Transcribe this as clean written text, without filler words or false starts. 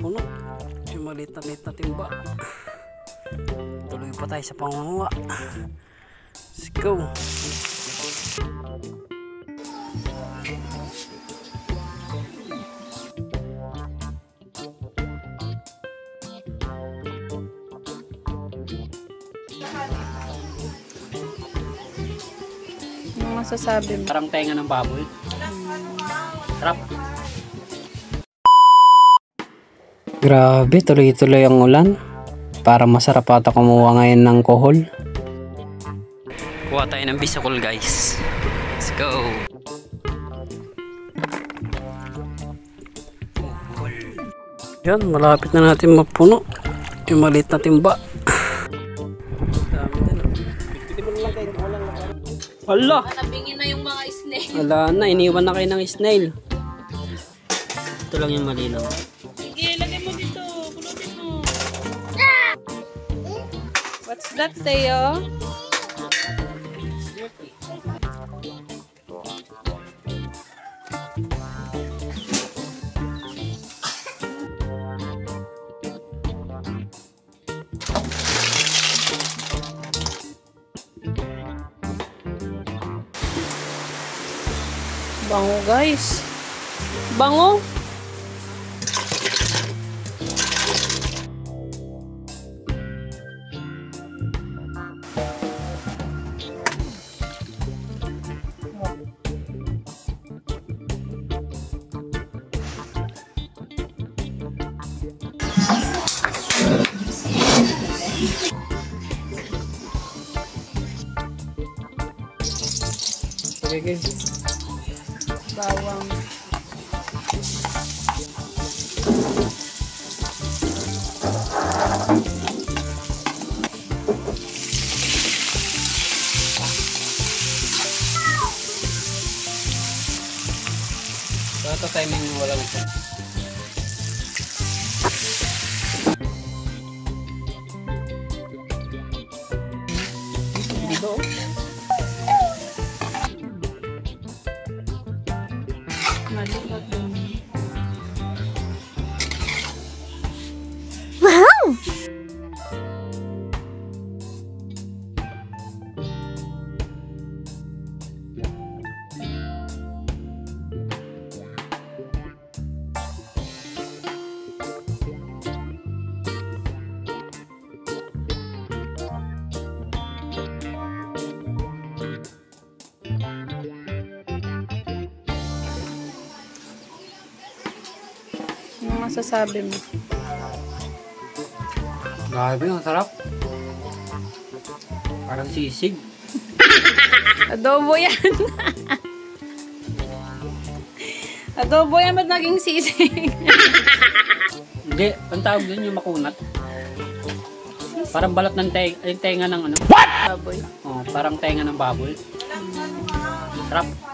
mapuno. Yung maliit na timba. Tuloy pa tayo sa pangunguha. Let's go. Ano masasabi mo? Parang tenga ng baboy. Sarap. Grabe, tuloy-tuloy ang ulan. Para masarap ata kumuha ngayon ng kohol. Kuha tayo ng bisakol, guys. Let's go. Yan, malapit na natin mapuno. Yung maliit na timba. Hala! Nabingin na yung mga snail. Wala na, iniwan na kayo ng snail. Ito lang yung malinaw. Sige, lagay mo dito. Pulutin mo. What's that, Teo? Bango, guys. Bango. Sige, Bawang. ito timing walang ito. Dito. Maligot din. Wow! Ano masasabi mo? Grabe, ang sarap. Parang sisig. Adobo yan. Adobo yan, ba't naging sisig? Hindi, ang tawag dun yung makunat. Parang balat ng tenga ng ano. What? Baboy. Oh, parang tenga ng baboy. Sarap.